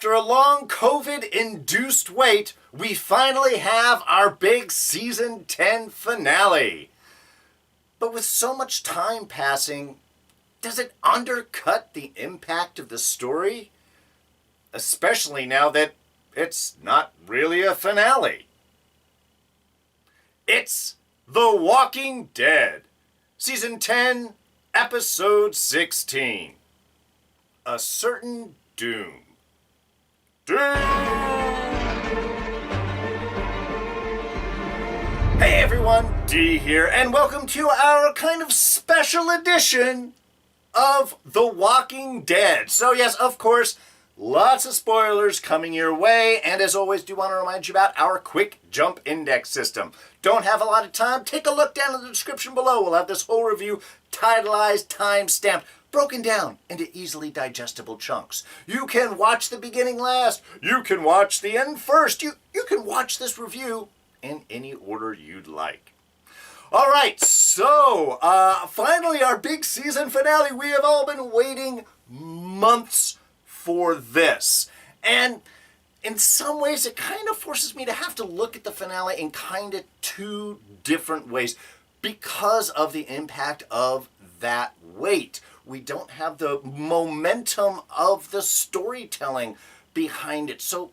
After a long COVID-induced wait, we finally have our big Season 10 finale. But with so much time passing, does it undercut the impact of the story? Especially now that it's not really a finale. It's The Walking Dead, Season 10, Episode 16. A Certain Doom. Hey everyone, D here, and welcome to our kind of special edition of The Walking Dead. So yes, of course, lots of spoilers coming your way, and as always, do want to remind you about our quick jump index system. Don't have a lot of time? Take a look down in the description below. We'll have this whole review titleized, time-stamped, broken down into easily digestible chunks. You can watch the beginning last. You can watch the end first. You can watch this review in any order you'd like. All right, so finally our big season finale. We have all been waiting months for this. And in some ways, it kind of forces me to have to look at the finale in kind of two different ways because of the impact of that wait. We don't have the momentum of the storytelling behind it. So,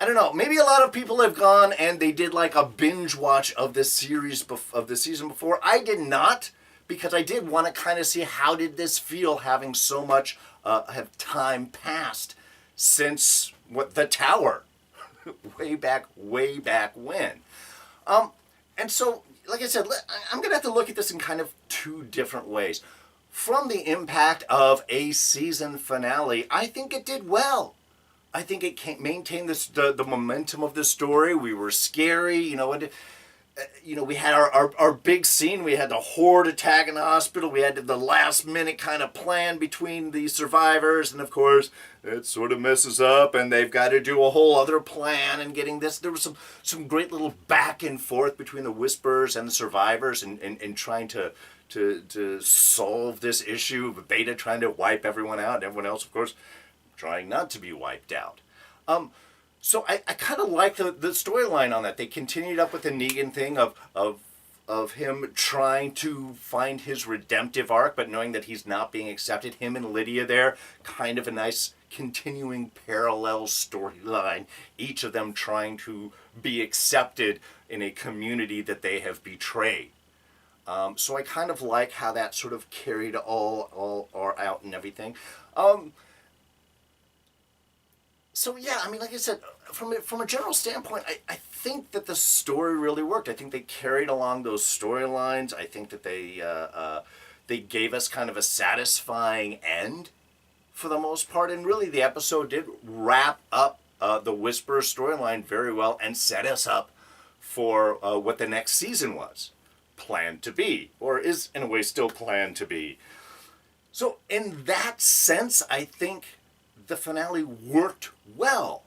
I don't know, maybe a lot of people have gone and they did like a binge watch of this series, of the season before. I did not, because I did want to kind of see how did this feel having so much have time passed since the Tower, way back when. And so, like I said, I'm going to have to look at this in kind of two different ways. From the impact of a season finale, I think it did well. I think it maintained the momentum of the story. We were scary, we had our big scene. We had the horde attack in the hospital. We had the last minute kind of plan between the survivors, and of course it sort of messes up, and they've got to do a whole other plan and getting this. There was some great little back and forth between the Whisperers and the survivors, and trying to solve this issue. Beta trying to wipe everyone out, and everyone else, of course, trying not to be wiped out. So I kind of like the storyline on that. They continued up with the Negan thing of him trying to find his redemptive arc, but knowing that he's not being accepted. Him and Lydia there, kind of a nice continuing parallel storyline. Each of them trying to be accepted in a community that they have betrayed. So I kind of like how that sort of carried all out and everything. So yeah, I mean, like I said, from a general standpoint, I think that the story really worked. I think they carried along those storylines. I think that they gave us kind of a satisfying end for the most part, and really the episode did wrap up the Whisperer storyline very well and set us up for what the next season was planned to be, or is in a way still planned to be. So in that sense, I think the finale worked well.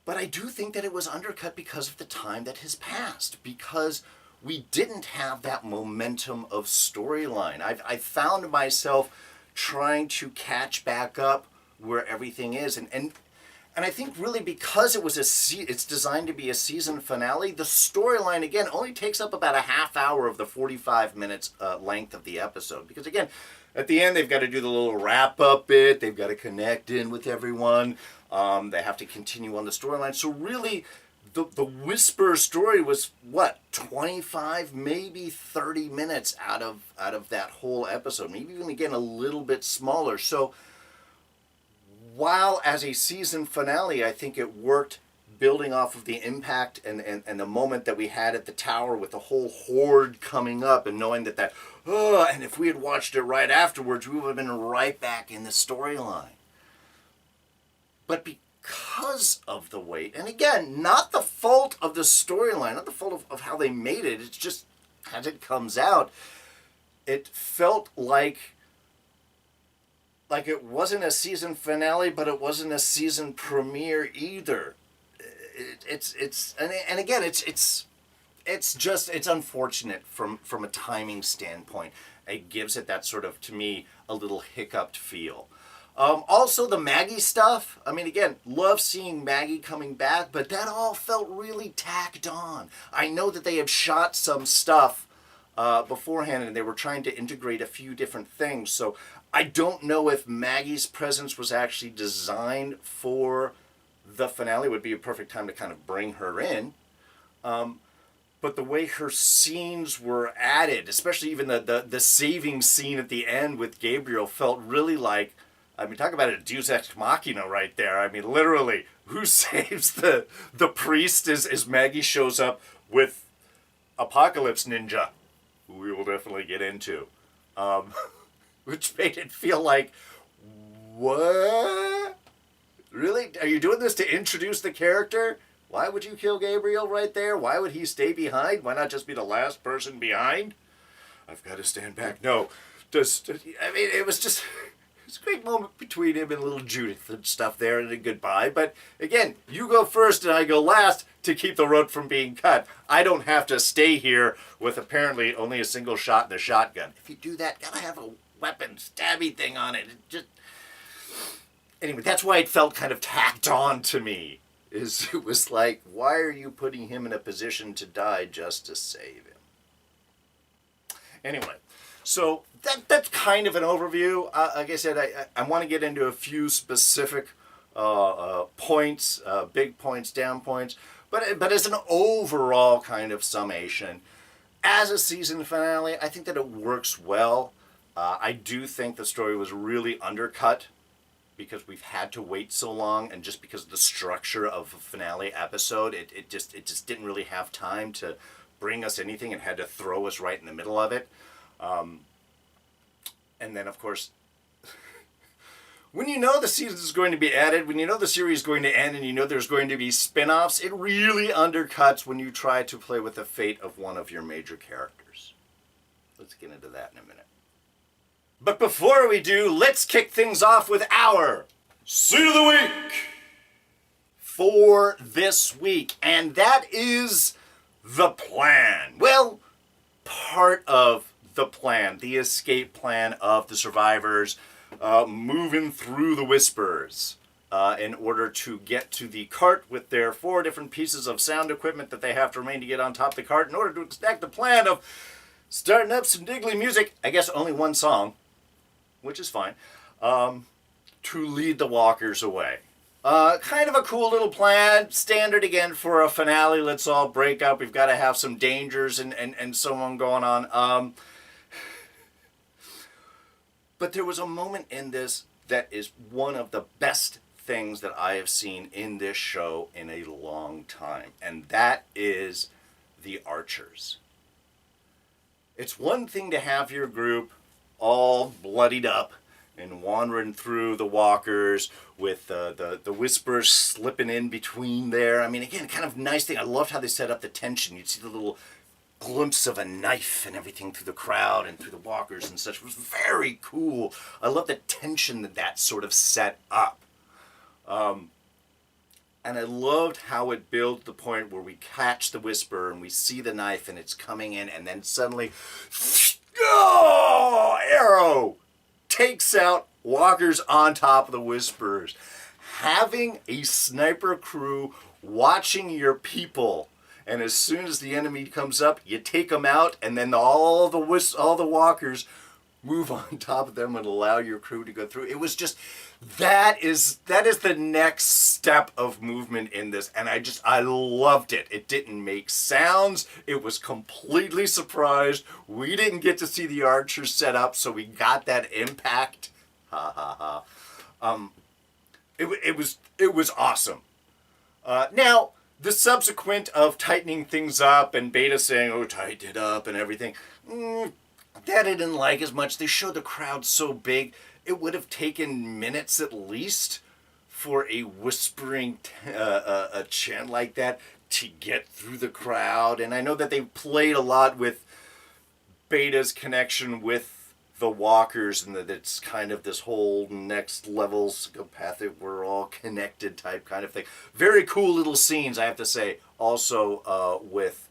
But I do think that it was undercut because of the time that has passed, because we didn't have that momentum of storyline. I found myself trying to catch back up where everything is, and I think really because it was it's designed to be a season finale, the storyline again only takes up about a half hour of the 45 minutes length of the episode, because again, at the end, they've got to do the little wrap-up bit. They've got to connect in with everyone. They have to continue on the storyline. So really, the Whisper story was, 25, maybe 30 minutes out of that whole episode. Maybe even, again, a little bit smaller. So while as a season finale, I think it worked building off of the impact and the moment that we had at the Tower with the whole horde coming up and knowing that and if we had watched it right afterwards, we would have been right back in the storyline. But because of the wait, and again, not the fault of the storyline, not the fault of how they made it, it's just as it comes out, it felt like it wasn't a season finale, but it wasn't a season premiere either. It's unfortunate from a timing standpoint. It gives it that sort of, to me, a little hiccuped feel. Also, the Maggie stuff. I mean, again, love seeing Maggie coming back, but that all felt really tacked on. I know that they have shot some stuff beforehand, and they were trying to integrate a few different things. So I don't know if Maggie's presence was actually designed for the finale. It would be a perfect time to kind of bring her in. But the way her scenes were added, especially even the saving scene at the end with Gabriel, felt really like, I mean, talk about a deus ex machina right there. I mean, literally, who saves the priest as Maggie shows up with Apocalypse Ninja, who we will definitely get into. Which made it feel like, what? Really? Are you doing this to introduce the character? Why would you kill Gabriel right there? Why would he stay behind? Why not just be the last person behind? I've got to stand back. No. It was just... It's a great moment between him and little Judith and stuff there, and a goodbye. But again, you go first and I go last to keep the road from being cut. I don't have to stay here with apparently only a single shot in the shotgun. If you do that, gotta have a weapon stabby thing on it. Anyway, that's why it felt kind of tacked on to me. It was like, why are you putting him in a position to die just to save him? Anyway, so that's kind of an overview. Like I said, I want to get into a few specific points, big points, down points, but as an overall kind of summation, as a season finale, I think that it works well. I do think the story was really undercut because we've had to wait so long, and just because of the structure of a finale episode, it just didn't really have time to bring us anything and had to throw us right in the middle of it. And then, of course, when you know the season is going to be added, when you know the series is going to end, and you know there's going to be spin-offs, it really undercuts when you try to play with the fate of one of your major characters. Let's get into that in a minute. But before we do, let's kick things off with our Scene of the Week for this week. And that is the plan. Well, part of the plan, the escape plan of the survivors moving through the whispers in order to get to the cart with their 4 different pieces of sound equipment that they have to remain to get on top of the cart in order to exact the plan of starting up some diggly music, I guess only one song, which is fine, to lead the walkers away. Kind of a cool little plan, standard again for a finale. Let's all break up. We've got to have some dangers and so on going on. But there was a moment in this that is one of the best things that I have seen in this show in a long time, and that is the archers. It's one thing to have your group all bloodied up and wandering through the walkers with the whispers slipping in between there. I mean, again, kind of nice thing. I loved how they set up the tension. You'd see the little glimpse of a knife and everything through the crowd and through the walkers and such. It was very cool. I love the tension that sort of set up. And I loved how it built the point where we catch the whisper and we see the knife and it's coming in, and then suddenly, oh, arrow takes out walkers on top of the whispers. Having a sniper crew watching your people, and as soon as the enemy comes up, you take them out, and then all the walkers move on top of them and allow your crew to go through. It was just, that is the next step of movement in this, and I loved it. It didn't make sounds. It was completely surprised. We didn't get to see the archers set up, so we got that impact. Ha ha ha. It was awesome. Now, the subsequent of tightening things up and Beta saying, oh, tighten it up and everything, that I didn't like as much. They showed the crowd so big, it would have taken minutes at least for a whispering a chant like that to get through the crowd. And I know that they played a lot with Beta's connection with the walkers, and that it's kind of this whole next level psychopathic, we're all connected type kind of thing. Very cool little scenes, I have to say. Also with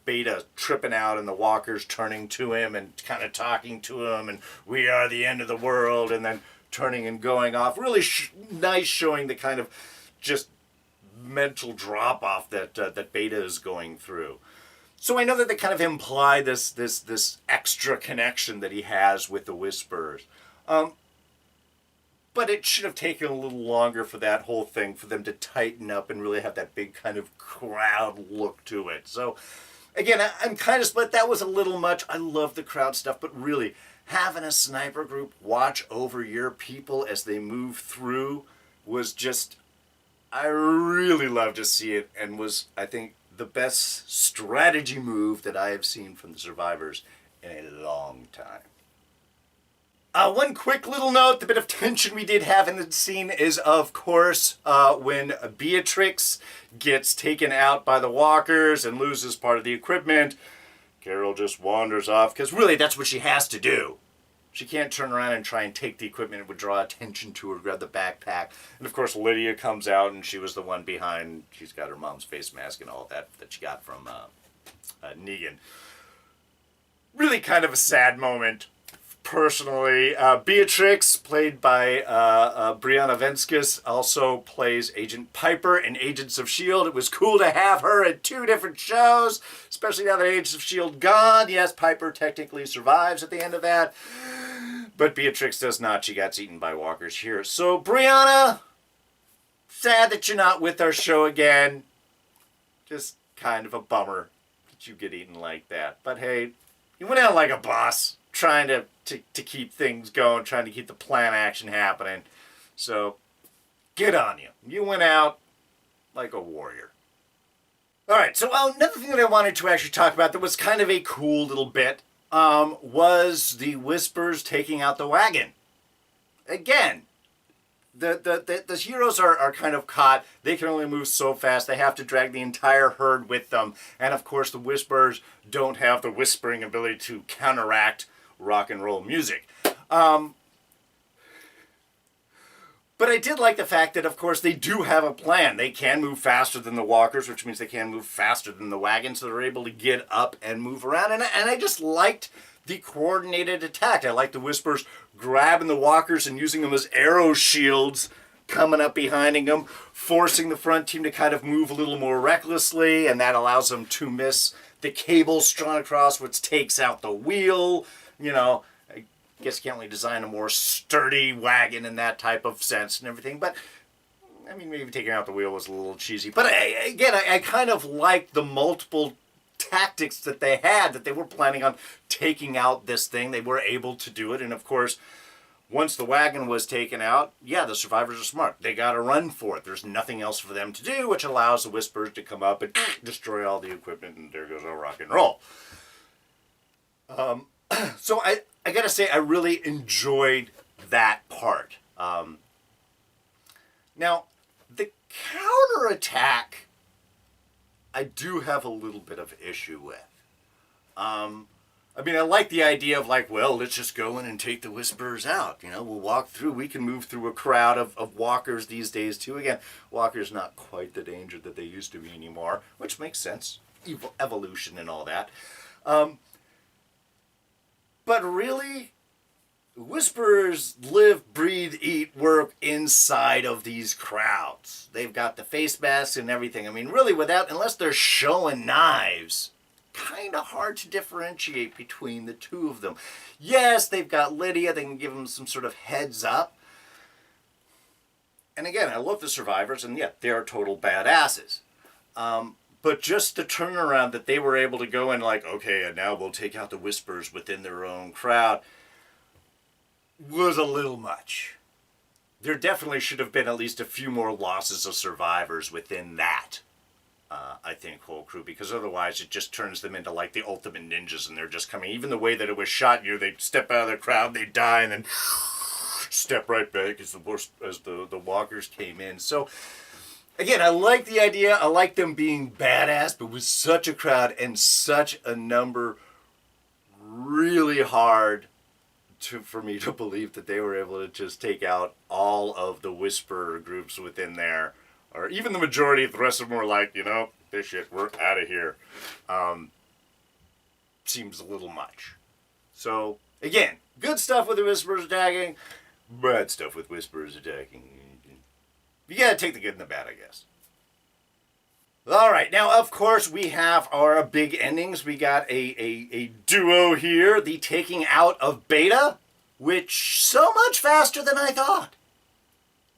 Beta tripping out and the walkers turning to him and kind of talking to him, and we are the end of the world, and then turning and going off. Really nice, showing the kind of just mental drop-off that Beta is going through. So I know that they kind of imply this extra connection that he has with the Whisperers. But it should have taken a little longer for that whole thing, for them to tighten up and really have that big kind of crowd look to it. So, again, I'm kind of split. That was a little much. I love the crowd stuff, but really, having a sniper group watch over your people as they move through was just, I really love to see it, and was, I think, the best strategy move that I have seen from the survivors in a long time. One quick little note, the bit of tension we did have in the scene is, of course, when Beatrix gets taken out by the walkers and loses part of the equipment. Carol just wanders off, because really that's what she has to do. She can't turn around and try and take the equipment. It would draw attention to her, grab the backpack. And of course Lydia comes out, and she was the one behind. She's got her mom's face mask and all that she got from Negan. Really kind of a sad moment. Personally, Beatrix, played by Brianna Venskis, also plays Agent Piper in Agents of S.H.I.E.L.D. It was cool to have her in 2 different shows, especially now that Agents of S.H.I.E.L.D. gone. Yes, Piper technically survives at the end of that, but Beatrix does not. She gets eaten by walkers here. So, Brianna, sad that you're not with our show again. Just kind of a bummer that you get eaten like that. But hey, you went out like a boss, trying to keep things going, trying to keep the plan action happening. So, good on you. You went out like a warrior. Alright, so another thing that I wanted to actually talk about that was kind of a cool little bit was the Whispers taking out the wagon. Again, the heroes are kind of caught. They can only move so fast. They have to drag the entire herd with them. And of course, the Whispers don't have the whispering ability to counteract rock and roll music. But I did like the fact that, of course, they do have a plan. They can move faster than the walkers, which means they can move faster than the wagon, so they're able to get up and move around. And I just liked the coordinated attack. I liked the Whispers grabbing the walkers and using them as arrow shields, coming up behind them, forcing the front team to kind of move a little more recklessly, and that allows them to miss the cable strung across, which takes out the wheel. You know, I guess you can't really design a more sturdy wagon in that type of sense and everything, but I mean, maybe taking out the wheel was a little cheesy. But I kind of liked the multiple tactics that they had, that they were planning on taking out this thing. They were able to do it, and of course, once the wagon was taken out, yeah, the survivors are smart. They got to run for it. There's nothing else for them to do, which allows the Whispers to come up and destroy all the equipment, and there goes our rock and roll. So I gotta say, I really enjoyed that part. Now, the counterattack, I do have a little bit of issue with. I mean, I like the idea of like, well, let's just go in and take the Whisperers out. You know, we'll walk through. We can move through a crowd of walkers these days, too. Again, walkers not quite the danger that they used to be anymore, which makes sense. Evolution and all that. But really, Whisperers live, breathe, eat, work inside of these crowds. They've got the face masks and everything. I mean, really, unless they're showing knives, kind of hard to differentiate between the two of them. Yes, they've got Lydia. They can give them some sort of heads up. And again, I love the survivors, and yeah, they are total badasses. But just the turnaround that they were able to go in like, okay, and now we'll take out the Whispers within their own crowd, was a little much. There definitely should have been at least a few more losses of survivors within that, I think, whole crew, because otherwise it just turns them into like the ultimate ninjas, and they're just coming. Even the way that it was shot, they step out of the crowd, they die, and then step right back as the walkers came in. So, again, I like the idea. I like them being badass, but with such a crowd and such a number, really hard for me to believe that they were able to just take out all of the Whisperer groups within there, or even the majority. The rest of them were like, this shit, we're out of here. Seems a little much. So, again, good stuff with the Whisperers attacking. bad stuff with whisperers attacking. You gotta take the good and the bad, I guess. Alright, now of course we have our big endings. We got a duo here, the taking out of Beta, which so much faster than I thought.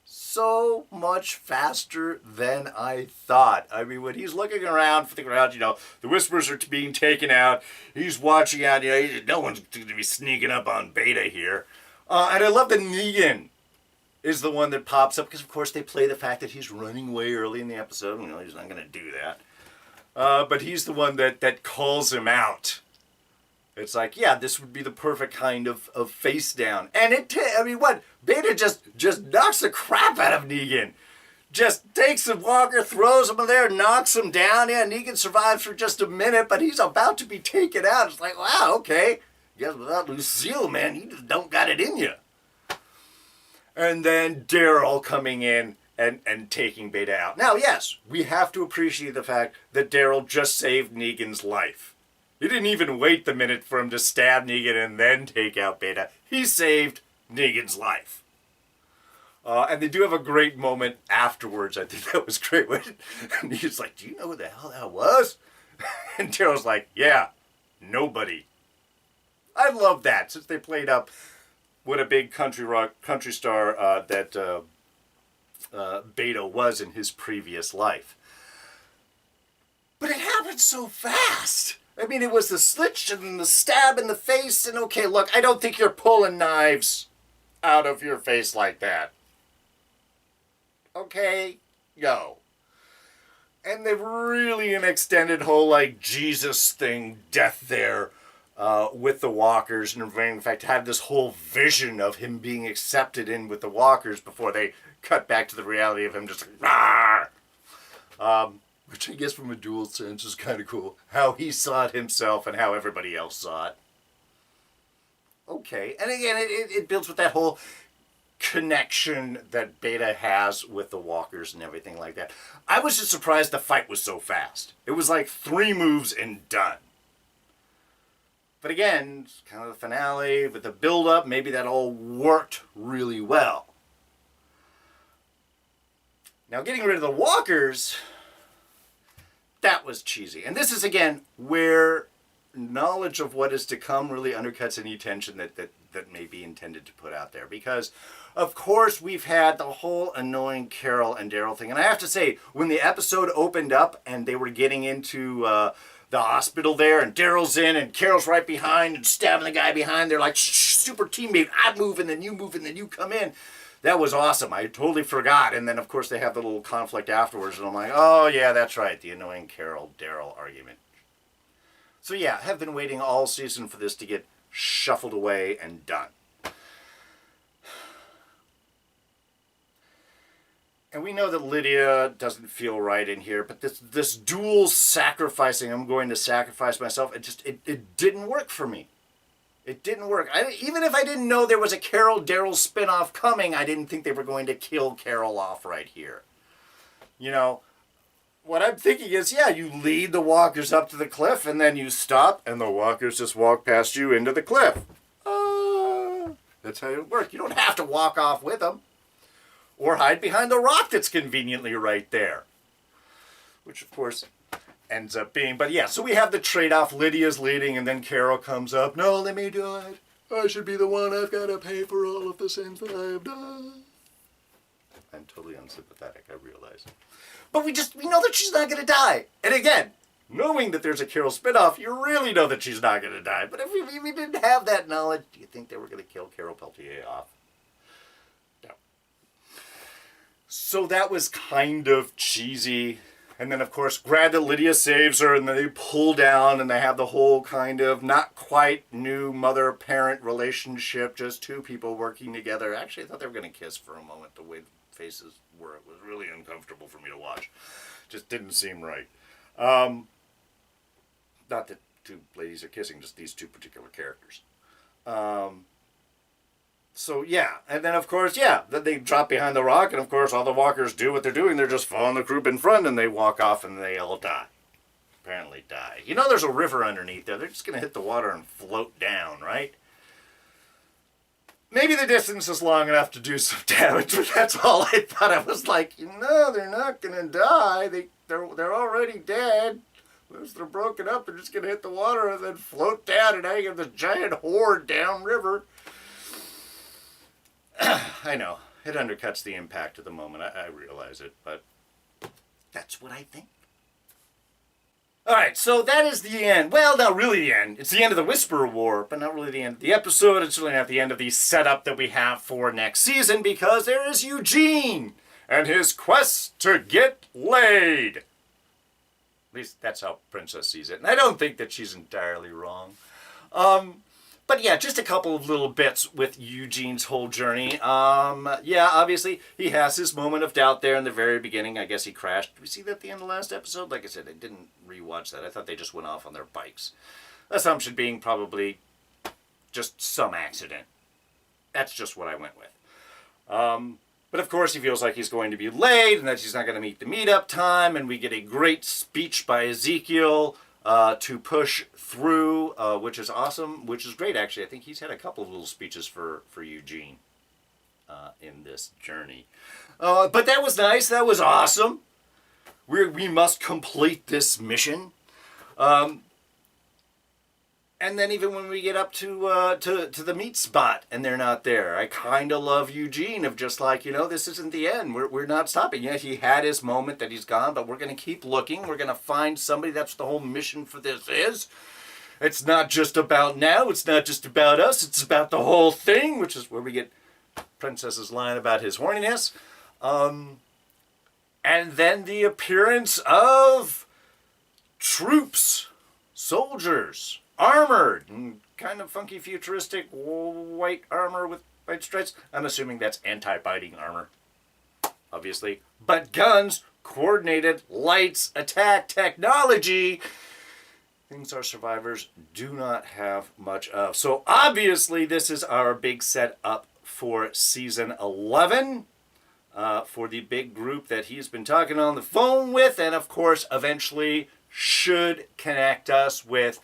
So much faster than I thought. I mean, when he's looking around for the ground, the whispers are being taken out. He's watching out, no one's going to be sneaking up on Beta here. And I love that Negan is the one that pops up, because of course they play the fact that he's running away early in the episode. He's not going to do that. But he's the one that calls him out. It's like, yeah, this would be the perfect kind of face down. And Beta just knocks the crap out of Negan. Just takes the walker, throws him in there, knocks him down. Yeah, Negan survives for just a minute, but he's about to be taken out. It's like, wow, okay. Guess without Lucille, man, you just don't got it in you. And then Daryl coming in and taking Beta out. Now, yes, we have to appreciate the fact that Daryl just saved Negan's life. He didn't even wait the minute for him to stab Negan and then take out Beta. He saved Negan's life. And they do have a great moment afterwards. I think that was great. And he's like, do you know who the hell that was? And Daryl's like, yeah, nobody. I love that, since they played up what a big country star that Beta was in his previous life. But it happened so fast. I mean, it was the slitch and the stab in the face, and okay, look, I don't think you're pulling knives out of your face like that. Okay, go. And they've really an extended whole, Jesus thing, death there, with the walkers, and in fact had this whole vision of him being accepted in with the walkers before they cut back to the reality of him just which I guess from a dual sense is kind of cool. How he saw it himself and how everybody else saw it. Okay, and again, it builds with that whole connection that Beta has with the walkers and everything like that. I was just surprised the fight was so fast. It was like 3 moves and done. But again, it's kind of the finale, with the build-up, maybe that all worked really well. Now, getting rid of the walkers, that was cheesy. And this is, again, where knowledge of what is to come really undercuts any tension that may be intended to put out there. Because, of course, we've had the whole annoying Carol and Daryl thing. And I have to say, when the episode opened up and they were getting into the hospital there, and Daryl's in, and Carol's right behind, and stabbing the guy behind, they're like, super teammate, I move, and then you come in. That was awesome. I totally forgot. And then, of course, they have the little conflict afterwards, and I'm like, oh, yeah, that's right, the annoying Carol-Daryl argument. So, yeah, have been waiting all season for this to get shuffled away and done. And we know that Lydia doesn't feel right in here, but this dual sacrificing, I'm going to sacrifice myself, it didn't work for me. It didn't work. Even if I didn't know there was a Carol-Daryl spinoff coming, I didn't think they were going to kill Carol off right here. You know, what I'm thinking is, yeah, you lead the walkers up to the cliff, and then you stop, and the walkers just walk past you into the cliff. That's how it works. You don't have to walk off with them. Or hide behind the rock that's conveniently right there. Which, of course, ends up being... But yeah, so we have the trade-off. Lydia's leading, and then Carol comes up. No, let me do it. I should be the one. I've got to pay for all of the sins that I have done. I'm totally unsympathetic, I realize. But we know that she's not going to die. And again, knowing that there's a Carol spinoff, you really know that she's not going to die. But if we didn't have that knowledge, do you think they were going to kill Carol Peltier off? No. So that was kind of cheesy. And then, of course, granted, Lydia saves her, and then they pull down, and they have the whole kind of not quite new mother-parent relationship, just 2 people working together. Actually, I thought they were going to kiss for a moment, the way the faces were. It was really uncomfortable for me to watch. Just didn't seem right. Not that 2 ladies are kissing, just these 2 particular characters. So, yeah. And then, of course, yeah, then they drop behind the rock, and, of course, all the walkers do what they're doing. They're just following the group in front, and they walk off, and they all die. Apparently die. You know there's a river underneath there. They're just going to hit the water and float down, right? maybe the distance is long enough to do some damage, but that's all I thought. I was like, no, they're not going to die. They're already dead. Once they're broken up, they're just going to hit the water and then float down and hang in this giant horde downriver. I know. It undercuts the impact of the moment. I realize it, but that's what I think. Alright, so that is the end. Well, not really the end. It's the end of the Whisper War, but not really the end of the episode. It's really not the end of the setup that we have for next season, because there is Eugene and his quest to get laid. At least that's how Princess sees it. And I don't think that she's entirely wrong. But yeah, just a couple of little bits with Eugene's whole journey. Yeah, obviously, he has his moment of doubt there in the very beginning. I guess he crashed. Did we see that at the end of the last episode? Like I said, I didn't rewatch that. I thought they just went off on their bikes. Assumption being probably just some accident. That's just what I went with. But of course, he feels like he's going to be late and that he's not going to meet the meetup time. And we get a great speech by Ezekiel to push through, which is awesome, which is great, actually. I think he's had a couple of little speeches for Eugene in this journey. But that was nice. That was awesome. We must complete this mission. And then even when we get up to the meat spot and they're not there, I kind of love Eugene of just like, this isn't the end. We're not stopping. Yeah, he had his moment that he's gone, but we're going to keep looking. We're going to find somebody. That's what the whole mission for this is. It's not just about now. It's not just about us. It's about the whole thing, which is where we get Princess's line about his horniness. And then the appearance of troops, soldiers, armored, and kind of funky futuristic white armor with white stripes. I'm assuming that's anti-biting armor, obviously. But guns, coordinated, lights, attack, technology, things our survivors do not have much of. So obviously this is our big setup for season 11. For the big group that he's been talking on the phone with, and of course eventually should connect us with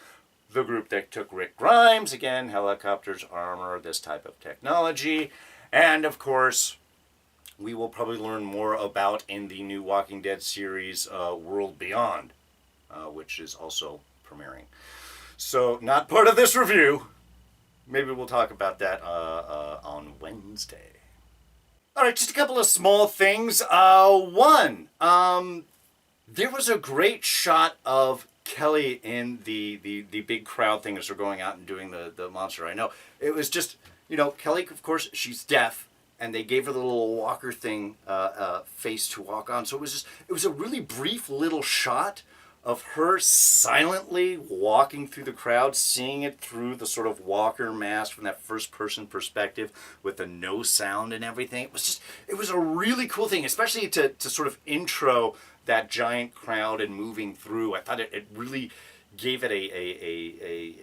the group that took Rick Grimes, again, helicopters, armor, this type of technology. And of course, we will probably learn more about in the new Walking Dead series, World Beyond, which is also premiering. So, not part of this review. Maybe we'll talk about that on Wednesday. Alright, just a couple of small things. One, there was a great shot of Kelly in the big crowd thing as they're going out and doing the monster. I know. It was just, Kelly, of course, she's deaf, and they gave her the little walker thing, face to walk on. So it was a really brief little shot of her silently walking through the crowd, seeing it through the sort of walker mask from that first person perspective with the no sound and everything. It was a really cool thing, especially to sort of intro that giant crowd and moving through. I thought it really gave it a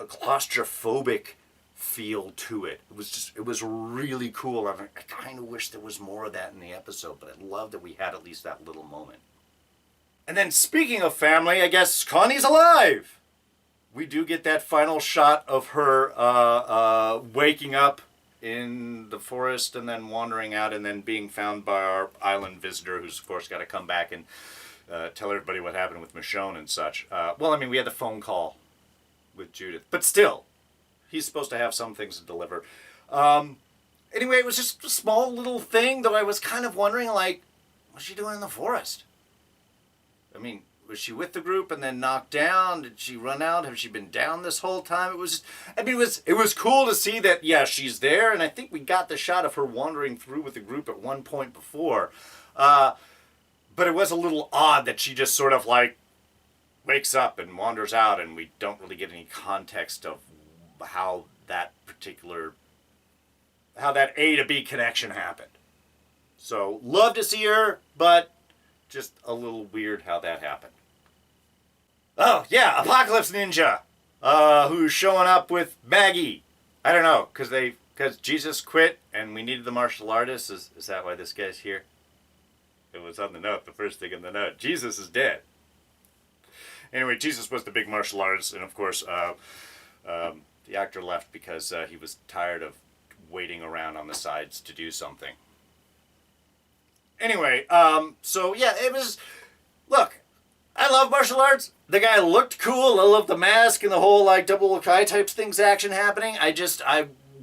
claustrophobic feel to it. It was really cool. I kind of wish there was more of that in the episode, but I love that we had at least that little moment. And then speaking of family, I guess Connie's alive. We do get that final shot of her waking up in the forest and then wandering out and then being found by our island visitor, who's of course got to come back and tell everybody what happened with Michonne and such. We had the phone call with Judith, but still, he's supposed to have some things to deliver. Anyway, it was just a small little thing, though I was kind of wondering, what's she doing in the forest? I mean, was she with the group and then knocked down? Did she run out? Have she been down this whole time? It was cool to see that, yeah, she's there, and I think we got the shot of her wandering through with the group at one point before. But it was a little odd that she just sort of wakes up and wanders out, and we don't really get any context of how that A to B connection happened. So, love to see her, but just a little weird how that happened. Oh, yeah, Apocalypse Ninja, who's showing up with Maggie. I don't know, because Jesus quit and we needed the martial artists. Is that why this guy's here? It was on the note, the first thing in the note. Jesus is dead. Anyway, Jesus was the big martial artist, and of course, The actor left because he was tired of waiting around on the sides to do something. Anyway, so yeah, it was... Look, I love martial arts. The guy looked cool. I love the mask and the whole, like, double Kai types things action happening.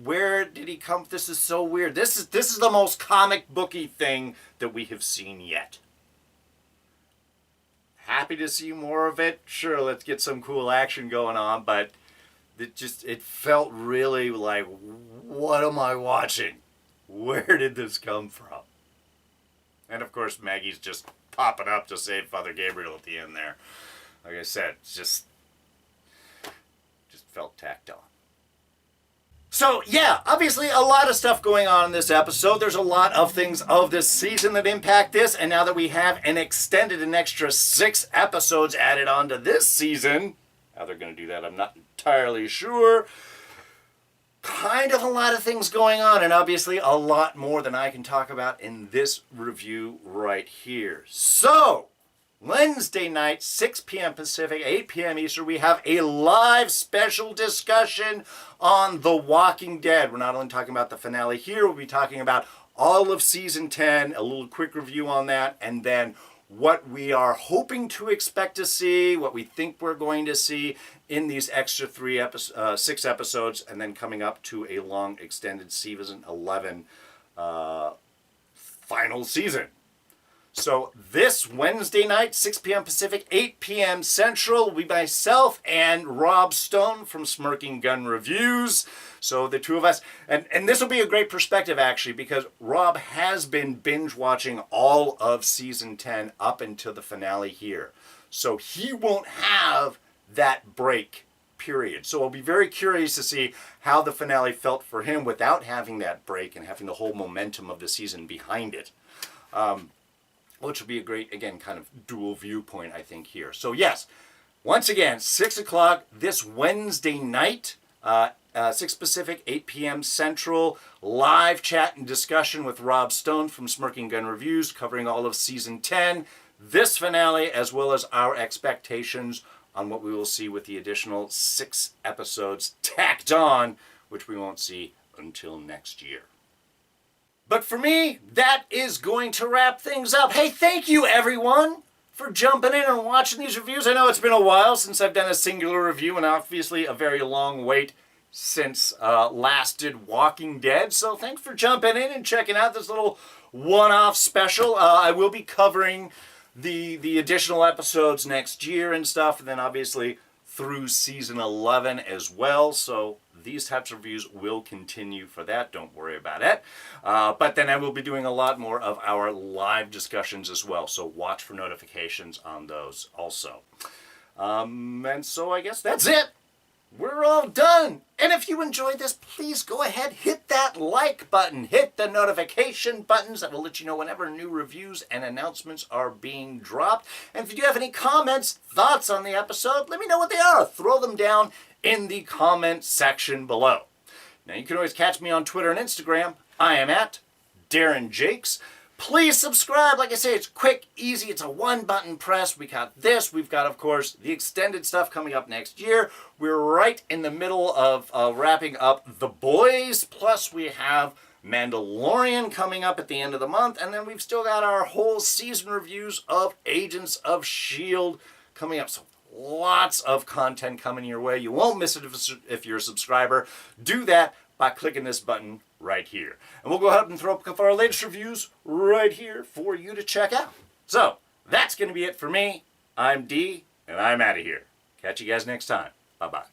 Where did he come? This is so weird. This is the most comic booky thing that we have seen yet. Happy to see more of it. Sure, let's get some cool action going on, but it felt really like, what am I watching? Where did this come from? And of course, Maggie's just popping up to save Father Gabriel at the end there. Like I said, it's just felt tacked on. So, yeah, obviously a lot of stuff going on in this episode. There's a lot of things of this season that impact this, and now that we have an extra 6 episodes added on to this season, how they're going to do that, I'm not entirely sure. Kind of a lot of things going on, and obviously a lot more than I can talk about in this review right here. So, Wednesday night, 6 p.m. Pacific, 8 p.m. Eastern, we have a live special discussion on The Walking Dead. We're not only talking about the finale here, we'll be talking about all of Season 10, a little quick review on that, and then what we are hoping to expect to see, what we think we're going to see in these extra 6 episodes, and then coming up to a long extended Season 11 final season. So this Wednesday night, 6 p.m. Pacific, 8 p.m. Central, will be myself and Rob Stone from Smirking Gun Reviews. So the two of us, and this will be a great perspective actually, because Rob has been binge watching all of Season 10 up until the finale here. So he won't have that break period. So I'll be very curious to see how the finale felt for him without having that break and having the whole momentum of the season behind it. Which will be a great, again, kind of dual viewpoint, I think, here. So, yes, once again, 6 o'clock this Wednesday night, 6 Pacific, 8 p.m. Central, live chat and discussion with Rob Stone from Smirking Gun Reviews, covering all of Season 10, this finale, as well as our expectations on what we will see with the additional 6 episodes tacked on, which we won't see until next year. But for me, that is going to wrap things up. Hey, thank you everyone for jumping in and watching these reviews. I know it's been a while since I've done a singular review, and obviously a very long wait since last did Walking Dead. So thanks for jumping in and checking out this little one-off special. I will be covering the additional episodes next year and stuff, and then obviously through Season 11 as well. So these types of reviews will continue for that. Don't worry about it. But then I will be doing a lot more of our live discussions as well. So watch for notifications on those also. And so I guess that's it. We're all done. And if you enjoyed this, please go ahead, hit that like button, hit the notification buttons that will let you know whenever new reviews and announcements are being dropped. And if you do have any comments, thoughts on the episode, let me know what they are. Throw them down in the comment section below. Now you can always catch me on Twitter and Instagram. I am at Darren Jakes. Please subscribe. Like I say, it's quick, easy. It's a one-button press. We got this. We've got, of course, the extended stuff coming up next year. We're right in the middle of wrapping up The Boys. Plus, we have Mandalorian coming up at the end of the month. And then we've still got our whole season reviews of Agents of S.H.I.E.L.D. coming up. So lots of content coming your way. You won't miss it if you're a subscriber. Do that by clicking this button right here. And we'll go ahead and throw up a couple of our latest reviews right here for you to check out. So, that's going to be it for me. I'm D, and I'm out of here. Catch you guys next time. Bye-bye.